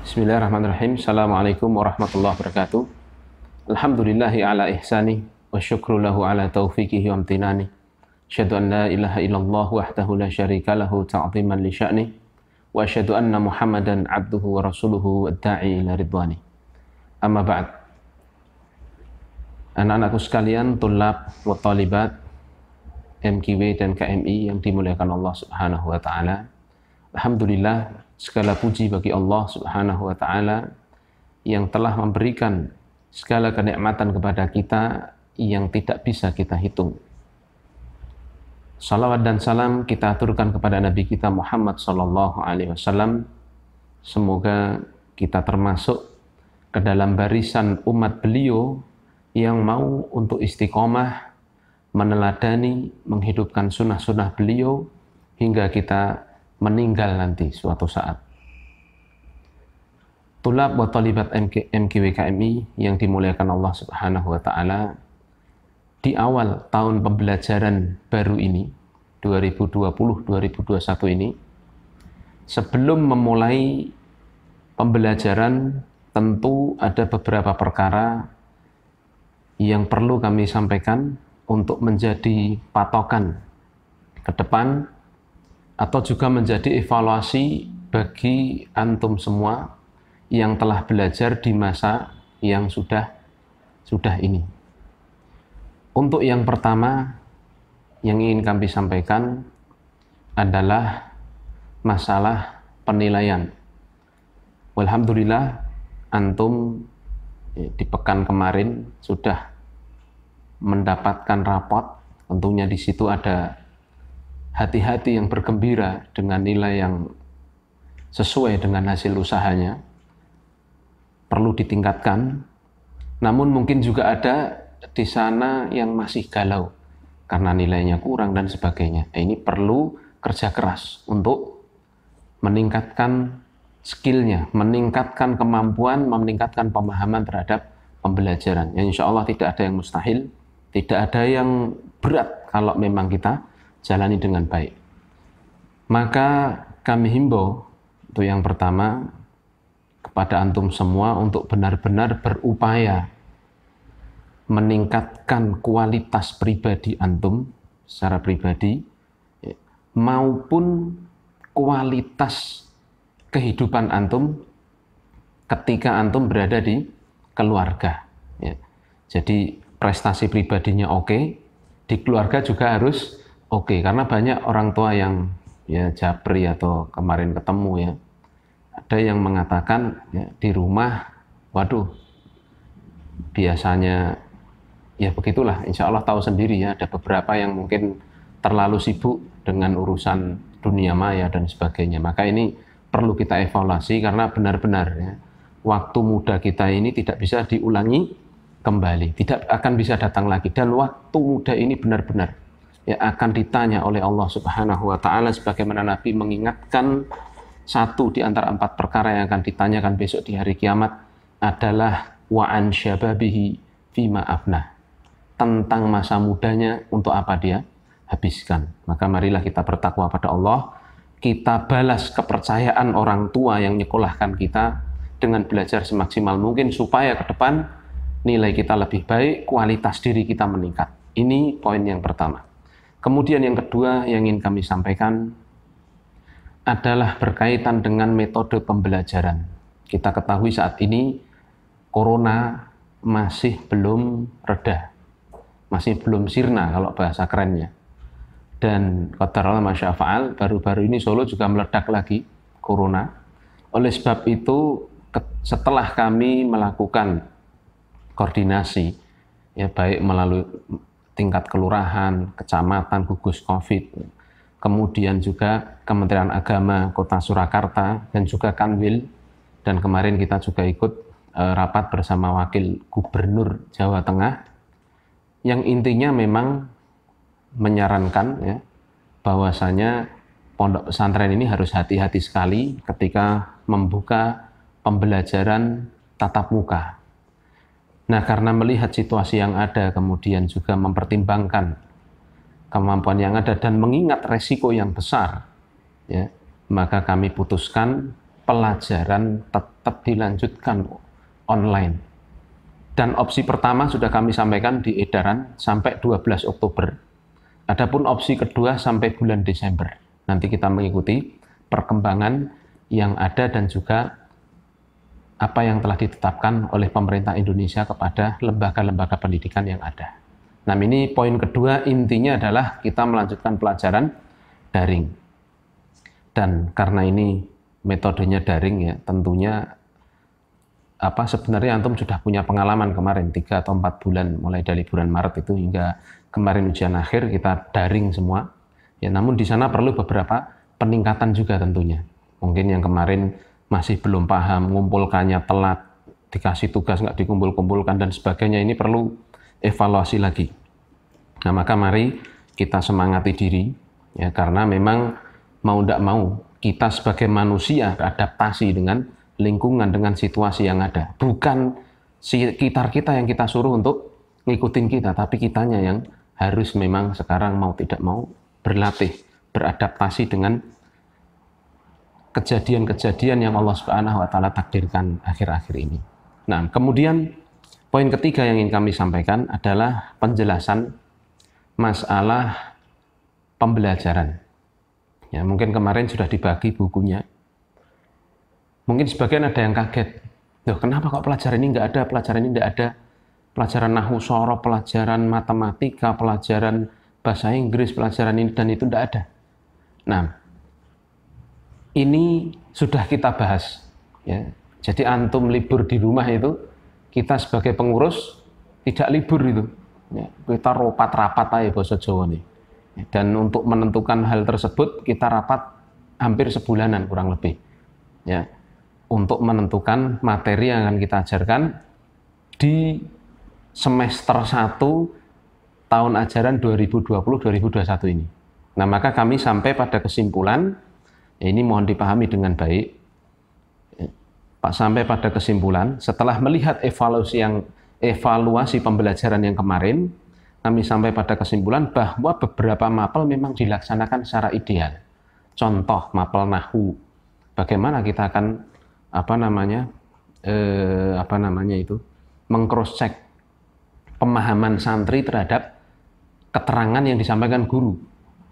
Bismillahirrahmanirrahim. Assalamualaikum warahmatullahi wabarakatuh. Alhamdulillahi ala ihsani wa syukru lahu ala taufiqihi wa amtinani. Asyhadu an la ilaha illallah wahdahu la syarika lahu ta'ziman li sya'ni wa asyhadu anna Muhammadan abduhu wa rasuluhu wadda'i ila ridwani. Amma ba'd. Anak-anakku sekalian, tulab wa talibat MKW dan KMI yang dimuliakan Allah Subhanahu wa taala. Alhamdulillah, segala puji bagi Allah Subhanahu wa taala yang telah memberikan segala kenikmatan kepada kita yang tidak bisa kita hitung. Salawat dan salam kita aturkan kepada Nabi kita Muhammad sallallahu alaihi wasallam. Semoga kita termasuk ke dalam barisan umat beliau yang mau untuk istiqomah meneladani, menghidupkan sunnah-sunnah beliau hingga kita meninggal nanti suatu saat. Tulab wa talibat MKWKMI yang dimuliakan Allah Subhanahu wa taala, di awal tahun pembelajaran baru ini 2020-2021 ini, sebelum memulai pembelajaran tentu ada beberapa perkara yang perlu kami sampaikan untuk menjadi patokan ke depan atau juga menjadi evaluasi bagi antum semua yang telah belajar di masa yang sudah ini. Untuk yang pertama yang ingin kami sampaikan adalah masalah penilaian. Alhamdulillah, antum di pekan kemarin sudah mendapatkan rapot. Tentunya di situ ada hati-hati yang bergembira dengan nilai yang sesuai dengan hasil usahanya, perlu ditingkatkan. Namun mungkin juga ada di sana yang masih galau karena nilainya kurang dan sebagainya. Ini perlu kerja keras untuk meningkatkan skillnya, meningkatkan kemampuan, meningkatkan pemahaman terhadap pembelajaran. Ya, insya Allah tidak ada yang mustahil, tidak ada yang berat kalau memang kita jalani dengan baik. Maka kami himbau untuk yang pertama kepada antum semua untuk benar-benar berupaya meningkatkan kualitas pribadi antum secara pribadi maupun kualitas kehidupan antum ketika antum berada di keluarga. Ya. Jadi prestasi pribadinya oke, di keluarga juga harus oke, karena banyak orang tua yang ya japri atau kemarin ketemu ya, ada yang mengatakan ya, di rumah, waduh, biasanya ya begitulah, insya Allah tahu sendiri ya, ada beberapa yang mungkin terlalu sibuk dengan urusan dunia maya dan sebagainya. Maka ini perlu kita evaluasi karena benar-benar ya, waktu muda kita ini tidak bisa diulangi kembali, tidak akan bisa datang lagi, dan waktu muda ini benar-benar ya akan ditanya oleh Allah Subhanahu wa taala, sebagaimana Nabi mengingatkan satu di antara 4 perkara yang akan ditanyakan besok di hari kiamat adalah wa an syababihi fima afnah, tentang masa mudanya untuk apa dia habiskan. Maka marilah kita bertakwa pada Allah, kita balas kepercayaan orang tua yang nyekolahkan kita dengan belajar semaksimal mungkin supaya ke depan nilai kita lebih baik, kualitas diri kita meningkat. Ini poin yang pertama. Kemudian yang kedua yang ingin kami sampaikan adalah berkaitan dengan metode pembelajaran. Kita ketahui saat ini corona masih belum reda, masih belum sirna kalau bahasa kerennya. Dan qadarullah masya fa'al, baru-baru ini Solo juga meledak lagi corona. Oleh sebab itu setelah kami melakukan koordinasi ya, baik melalui tingkat kelurahan, kecamatan, gugus Covid, kemudian juga Kementerian Agama Kota Surakarta dan juga Kanwil, dan kemarin kita juga ikut rapat bersama Wakil Gubernur Jawa Tengah yang intinya memang menyarankan ya, bahwasanya pondok pesantren ini harus hati-hati sekali ketika membuka pembelajaran tatap muka. Nah, karena melihat situasi yang ada, kemudian juga mempertimbangkan kemampuan yang ada dan mengingat resiko yang besar, ya, maka kami putuskan pelajaran tetap dilanjutkan online. Dan opsi pertama sudah kami sampaikan di edaran sampai 12 Oktober. Adapun opsi kedua sampai bulan Desember. Nanti kita mengikuti perkembangan yang ada dan juga apa yang telah ditetapkan oleh pemerintah Indonesia kepada lembaga-lembaga pendidikan yang ada. Nah, ini poin kedua, intinya adalah kita melanjutkan pelajaran daring. Dan karena ini metodenya daring ya, tentunya sebenarnya antum sudah punya pengalaman kemarin 3 atau 4 bulan mulai dari bulan Maret itu hingga kemarin ujian akhir kita daring semua. Ya, namun di sana perlu beberapa peningkatan juga tentunya. Mungkin yang kemarin masih belum paham, ngumpulkannya telat, dikasih tugas nggak dikumpul-kumpulkan dan sebagainya, ini perlu evaluasi lagi. Nah, maka mari kita semangati diri ya, karena memang mau tidak mau kita sebagai manusia beradaptasi dengan lingkungan, dengan situasi yang ada. Bukan sekitar kita yang kita suruh untuk ngikutin kita, tapi kitanya yang harus memang sekarang mau tidak mau berlatih, beradaptasi dengan kejadian-kejadian yang Allah Subhanahu wa Ta'ala takdirkan akhir-akhir ini. Nah, kemudian poin ketiga yang ingin kami sampaikan adalah penjelasan masalah pembelajaran. Ya, mungkin kemarin sudah dibagi bukunya. Mungkin sebagian ada yang kaget. Loh, kenapa kok pelajaran ini nggak ada, pelajaran ini nggak ada? Pelajaran nahwu shoroh, pelajaran matematika, pelajaran bahasa Inggris, pelajaran ini dan itu nggak ada. Nah, ini sudah kita bahas. Ya. Jadi antum libur di rumah itu, kita sebagai pengurus tidak libur itu. Ya. Kita rapat-rapat aja bahasa Jawa nih. Dan untuk menentukan hal tersebut, kita rapat hampir sebulanan kurang lebih. Ya. Untuk menentukan materi yang akan kita ajarkan di semester 1 tahun ajaran 2020-2021 ini. Nah, maka kami sampai pada kesimpulan, ini mohon dipahami dengan baik, Pak, sampai pada kesimpulan setelah melihat evaluasi pembelajaran yang kemarin, kami sampai pada kesimpulan bahwa beberapa mapel memang dilaksanakan secara ideal. Contoh mapel nahwu, bagaimana kita akan meng-cross check pemahaman santri terhadap keterangan yang disampaikan guru.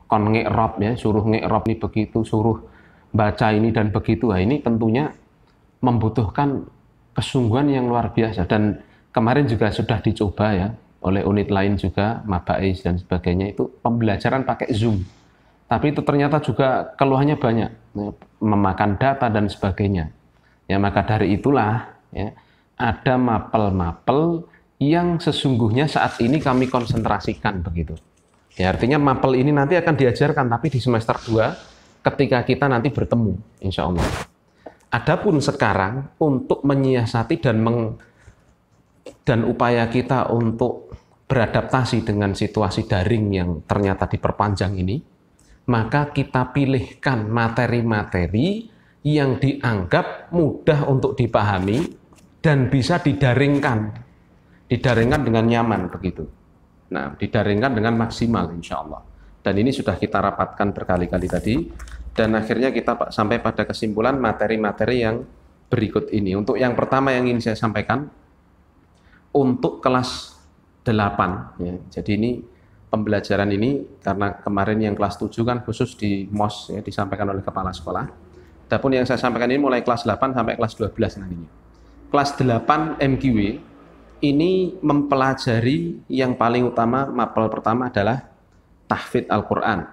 Kon nge'rob ya, suruh nge'rob ini begitu, suruh baca ini dan begitu. Nah, ini tentunya membutuhkan kesungguhan yang luar biasa dan kemarin juga sudah dicoba ya oleh unit lain juga, Mabais dan sebagainya, itu pembelajaran pakai Zoom. Tapi itu ternyata juga keluhannya banyak, ya, memakan data dan sebagainya. Ya, maka dari itulah ya, ada mapel-mapel yang sesungguhnya saat ini kami konsentrasikan begitu. Ya, artinya mapel ini nanti akan diajarkan tapi di semester 2 ketika kita nanti bertemu, insya Allah. Adapun sekarang untuk menyiasati dan upaya kita untuk beradaptasi dengan situasi daring yang ternyata diperpanjang ini, maka kita pilihkan materi-materi yang dianggap mudah untuk dipahami dan bisa didaringkan dengan nyaman begitu. Nah, didaringkan dengan maksimal insya Allah. Dan ini sudah kita rapatkan berkali-kali tadi. Dan akhirnya kita sampai pada kesimpulan materi-materi yang berikut ini. Untuk yang pertama yang ingin saya sampaikan, untuk kelas 8. Ya. Jadi ini pembelajaran ini, karena kemarin yang kelas 7 kan khusus di MOS ya, disampaikan oleh kepala sekolah. Adapun yang saya sampaikan ini mulai kelas 8 sampai kelas 12 nantinya. Kelas 8 MQW ini mempelajari yang paling utama, mapel pertama adalah tahfidz Al-Quran.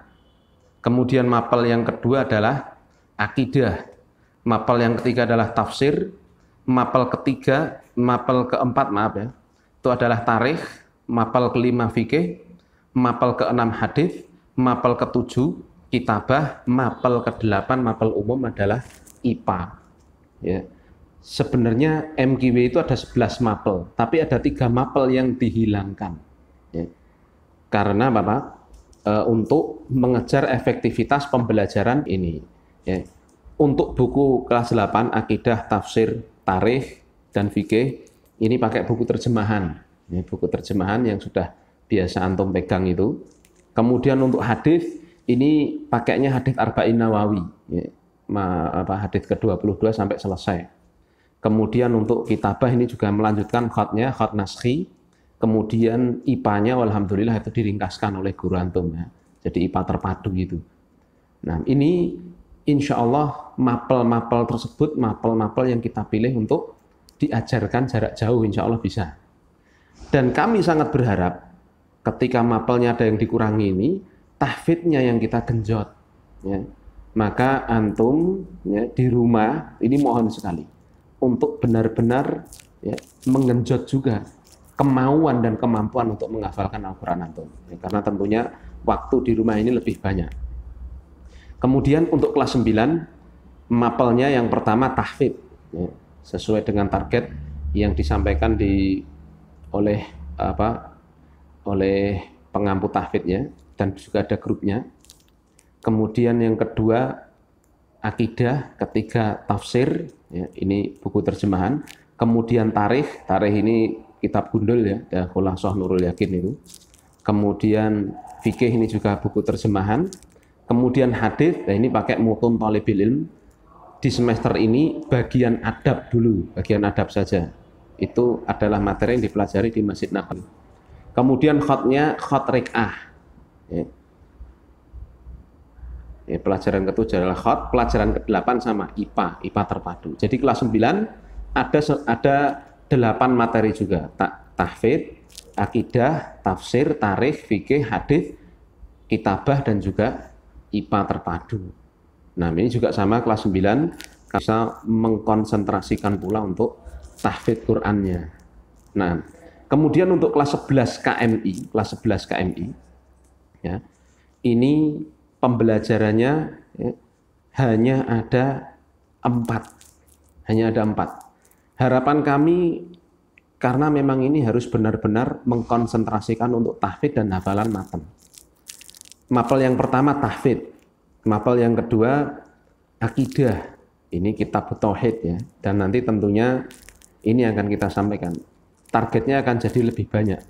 Kemudian mapel yang kedua adalah akidah. Mapel yang ketiga adalah tafsir. Mapel keempat itu adalah tarikh. Mapel kelima fikih. Mapel keenam hadis. Mapel ketujuh kitabah. Mapel ke-8, mapel umum adalah IPA. Ya. Sebenarnya MQW itu ada 11 mapel, tapi ada 3 mapel yang dihilangkan. Ya. Karena untuk mengejar efektivitas pembelajaran ini. Ya. Untuk buku kelas 8, akidah, tafsir, tarikh, dan fikih, ini pakai buku terjemahan. Ya, buku terjemahan yang sudah biasa antum pegang itu. Kemudian untuk hadis, ini pakainya hadis Arba'in Nawawi. Ya. hadits ke-22 sampai selesai. Kemudian untuk kitabah ini juga melanjutkan khatnya, khat naskhi. Kemudian IPA-nya alhamdulillah itu diringkaskan oleh guru antum ya. Jadi IPA terpadu gitu. Nah, ini insya Allah mapel-mapel tersebut, mapel-mapel yang kita pilih untuk diajarkan jarak jauh, insya Allah bisa. Dan kami sangat berharap ketika mapelnya ada yang dikurangi ini, tahfidnya yang kita genjot. Ya. Maka antum ya, di rumah ini mohon sekali untuk benar-benar ya, menggenjot juga kemauan dan kemampuan untuk menghafalkan Al-Quran antum. Ya, karena tentunya waktu di rumah ini lebih banyak. Kemudian untuk kelas 9, mapelnya yang pertama tahfidz, ya, sesuai dengan target yang disampaikan oleh pengampu tahfidznya, dan juga ada grupnya. Kemudian yang kedua akidah, ketiga tafsir, ya, ini buku terjemahan. Kemudian tarikh ini kitab gundul ya, Khulasah Nurul Yakin itu. Kemudian fikih ini juga buku terjemahan. Kemudian hadis, nah ini pakai Mutun Thalibil Ilm. Di semester ini bagian adab dulu, bagian adab saja. Itu adalah materi yang dipelajari di Masjid Nabawi. Kemudian khatnya khat rik'ah. Ya, pelajaran ke-7 adalah khat, pelajaran ke-8 sama IPA terpadu. Jadi kelas 9 ada 8 materi juga. Tahfidz, akidah, tafsir, tarikh, fikih, hadis, kitabah, dan juga IPA terpadu. Nah, ini juga sama kelas 9 bisa mengkonsentrasikan pula untuk tahfidz Qur'annya. Nah, kemudian untuk kelas 11 KMI, ya, ini pembelajarannya ya, hanya ada 4. Harapan kami karena memang ini harus benar-benar mengkonsentrasikan untuk tahfidz dan hafalan matan. Mapel yang pertama tahfidz, mapel yang kedua akidah, ini kitab tauhid ya, dan nanti tentunya ini akan kita sampaikan. Targetnya akan jadi lebih banyak.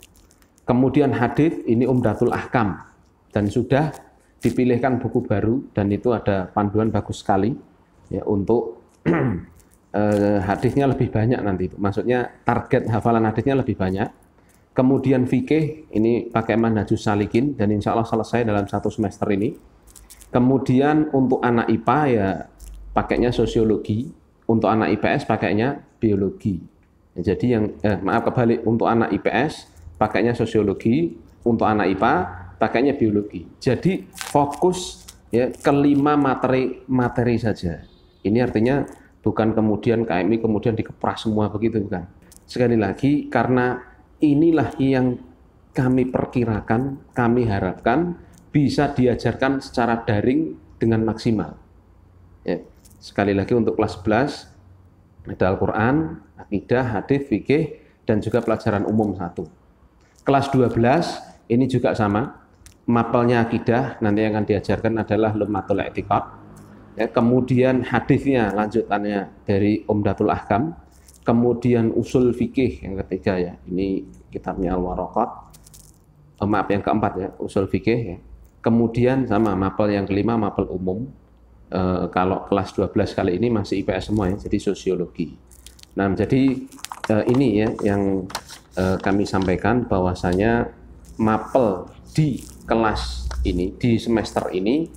Kemudian hadits, ini Umdatul Ahkam, dan sudah dipilihkan buku baru, dan itu ada panduan bagus sekali ya untuk hadisnya lebih banyak nanti. Maksudnya target hafalan hadisnya lebih banyak. Kemudian fikih, ini pakai Manhajus Salikin, dan insya Allah selesai dalam 1 semester ini. Kemudian untuk anak IPA ya pakainya sosiologi, untuk anak IPS pakainya biologi. Ya, jadi kebalik, untuk anak IPS pakainya sosiologi, untuk anak IPA pakainya biologi. Jadi fokus ya ke 5 materi saja. Ini artinya bukan kemudian KMI kemudian dikepras semua begitu, bukan. Sekali lagi, karena inilah yang kami perkirakan, kami harapkan bisa diajarkan secara daring dengan maksimal. Ya. Sekali lagi untuk kelas 11 ada Al-Quran, akidah, hadis, fikih, dan juga pelajaran umum 1. Kelas 12 ini juga sama, mapelnya akidah, nanti yang akan diajarkan adalah Lummatul I'tiqad. Ya, kemudian hadisnya lanjutannya dari Umdatul Ahkam. Kemudian usul fikih yang ketiga ya, ini kitabnya Al-Waraqat. Yang keempat ya, usul fikih ya. Kemudian sama mapel yang kelima, mapel umum. Kalau kelas 12 kali ini masih IPS semua ya, jadi sosiologi. Nah, jadi ini ya yang kami sampaikan bahwasanya mapel di kelas ini, di semester ini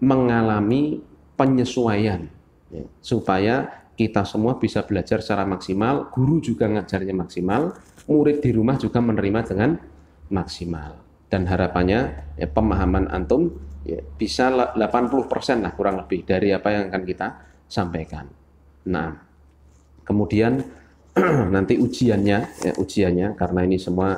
mengalami penyesuaian ya, supaya kita semua bisa belajar secara maksimal, guru juga ngajarnya maksimal, murid di rumah juga menerima dengan maksimal. Dan harapannya ya, pemahaman antum ya, bisa 80% lah kurang lebih dari apa yang akan kita sampaikan. Nah, kemudian nanti ujiannya karena ini semua.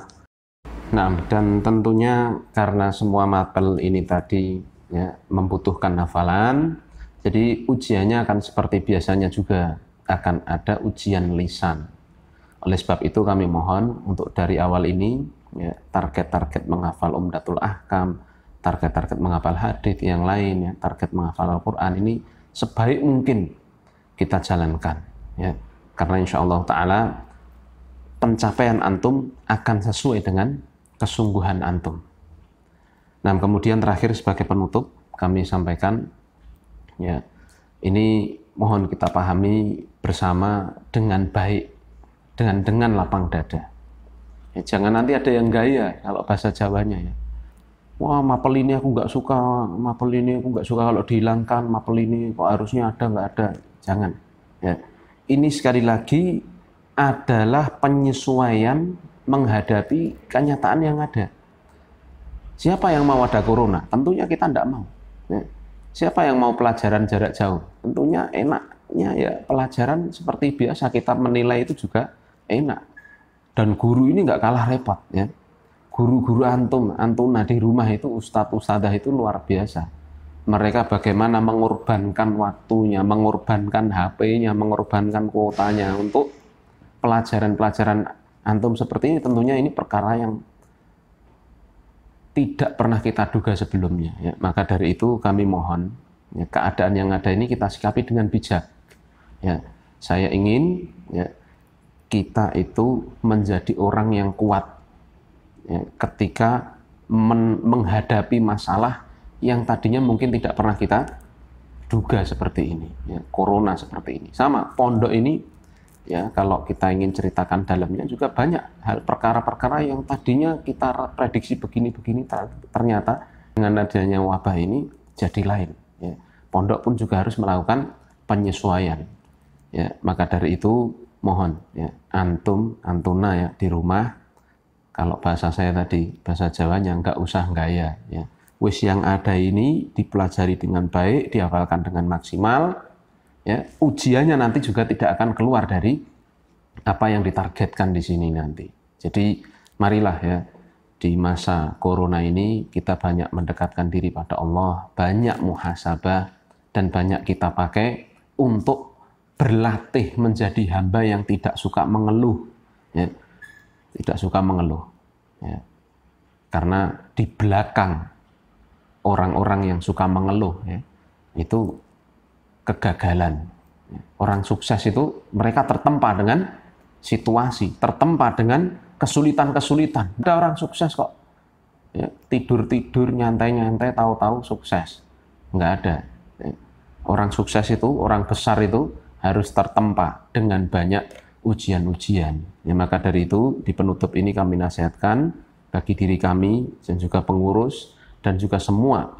Nah, dan tentunya karena semua mapel ini tadi ya, membutuhkan hafalan, jadi ujiannya akan seperti biasanya juga, akan ada ujian lisan. Oleh sebab itu kami mohon untuk dari awal ini ya, target-target menghafal Umdatul Ahkam, target-target menghafal hadis yang lain, ya, target menghafal Al-Quran ini sebaik mungkin kita jalankan. Ya. Karena insya Allah Ta'ala pencapaian antum akan sesuai dengan kesungguhan antum. Nah, kemudian terakhir sebagai penutup kami sampaikan ya, Ini mohon kita pahami bersama dengan baik, dengan lapang dada. Ya, jangan nanti ada yang gaya kalau bahasa Jawanya ya. Wah, mapel ini aku nggak suka, mapel ini aku nggak suka kalau dihilangkan, mapel ini kok harusnya ada nggak ada. Jangan. Ya. Ini sekali lagi adalah penyesuaian menghadapi kenyataan yang ada. Siapa yang mau ada corona? Tentunya kita tidak mau. Ya. Siapa yang mau pelajaran jarak jauh? Tentunya enaknya ya pelajaran seperti biasa, kita menilai itu juga enak. Dan guru ini nggak kalah repot ya. Guru-guru antuna di rumah itu, ustadz-ustadzah itu luar biasa. Mereka bagaimana mengorbankan waktunya, mengorbankan HP-nya, mengorbankan kuotanya untuk pelajaran-pelajaran antum seperti ini. Tentunya ini perkara yang tidak pernah kita duga sebelumnya. Ya. Maka dari itu kami mohon ya, keadaan yang ada ini kita sikapi dengan bijak. Ya. Saya ingin ya, kita itu menjadi orang yang kuat. Ya, ketika menghadapi masalah yang tadinya mungkin tidak pernah kita duga seperti ini, ya, corona seperti ini. Sama pondok ini, ya kalau kita ingin ceritakan dalamnya juga banyak hal perkara-perkara yang tadinya kita prediksi begini-begini, ternyata dengan adanya wabah ini jadi lain. Ya. Pondok pun juga harus melakukan penyesuaian. Ya, maka dari itu mohon ya, antuna ya di rumah. Kalau bahasa saya tadi, bahasa Jawanya nggak usah gaya. Ya. Wis yang ada ini dipelajari dengan baik, dihafalkan dengan maksimal. Ya. Ujiannya nanti juga tidak akan keluar dari apa yang ditargetkan di sini nanti. Jadi marilah ya, di masa corona ini kita banyak mendekatkan diri pada Allah, banyak muhasabah, dan banyak kita pakai untuk berlatih menjadi hamba yang tidak suka mengeluh. Ya. Tidak suka mengeluh ya. Karena di belakang orang-orang yang suka mengeluh ya, itu kegagalan ya. Orang sukses itu mereka tertempa dengan situasi, tertempa dengan kesulitan-kesulitan. Ada orang sukses kok ya, tidur-tidur, nyantai-nyantai, tahu-tahu sukses. Nggak ada ya. Orang sukses itu, orang besar itu harus tertempa dengan banyak ujian-ujian. Ya, maka dari itu di penutup ini kami nasihatkan bagi diri kami dan juga pengurus dan juga semua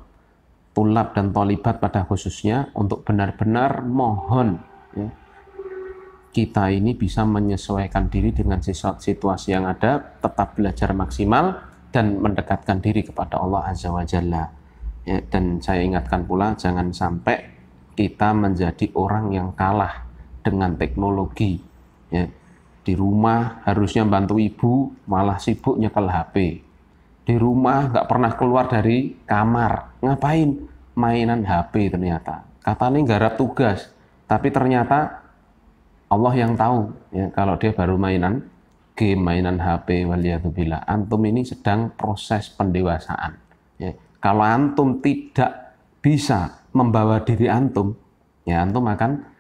tulab dan tholibat pada khususnya untuk benar-benar mohon ya, kita ini bisa menyesuaikan diri dengan situasi yang ada, tetap belajar maksimal dan mendekatkan diri kepada Allah Azza wa Jalla. Ya, dan saya ingatkan pula jangan sampai kita menjadi orang yang kalah dengan teknologi. Ya, di rumah harusnya bantu ibu, malah sibuk nyekel HP. Di rumah nggak pernah keluar dari kamar, ngapain? Mainan HP ternyata. Katanya garap tugas, tapi ternyata Allah yang tahu. Ya, kalau dia baru mainan game, mainan HP, waliyadzubillah. Antum ini sedang proses pendewasaan. Ya, kalau antum tidak bisa membawa diri antum, ya antum akan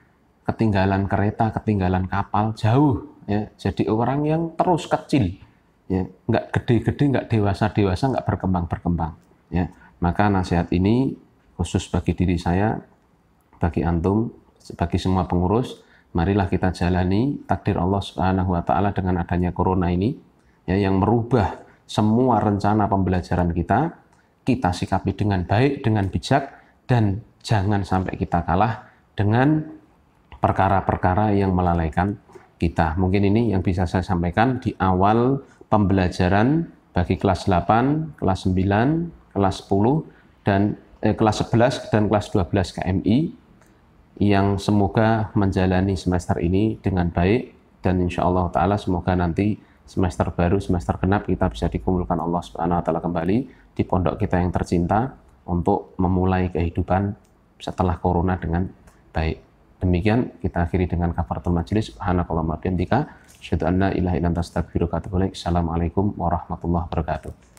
ketinggalan kereta, ketinggalan kapal, jauh ya. Jadi orang yang terus kecil ya, nggak gede-gede, nggak dewasa-dewasa, nggak berkembang-berkembang ya. Maka nasihat ini khusus bagi diri saya, bagi antum, bagi semua pengurus, marilah kita jalani takdir Allah Subhanahu wa taala dengan adanya corona ini ya, yang merubah semua rencana pembelajaran kita sikapi dengan baik, dengan bijak, dan jangan sampai kita kalah dengan perkara-perkara yang melalaikan kita. Mungkin ini yang bisa saya sampaikan di awal pembelajaran bagi kelas 8, kelas 9, kelas 10, dan kelas 11 dan kelas 12 KMI yang semoga menjalani semester ini dengan baik, dan insya Allah ta'ala semoga nanti semester baru, semester genap kita bisa dikumpulkan Allah Subhanahu wa ta'ala kembali di pondok kita yang tercinta untuk memulai kehidupan setelah corona dengan baik. Demikian kita akhiri dengan kafaratul majelis. Subhanakallahumma wa bihamdika asyhadu an la ilaha illa anta astaghfiruka wa atubu ilaik. Assalamualaikum warahmatullahi wabarakatuh.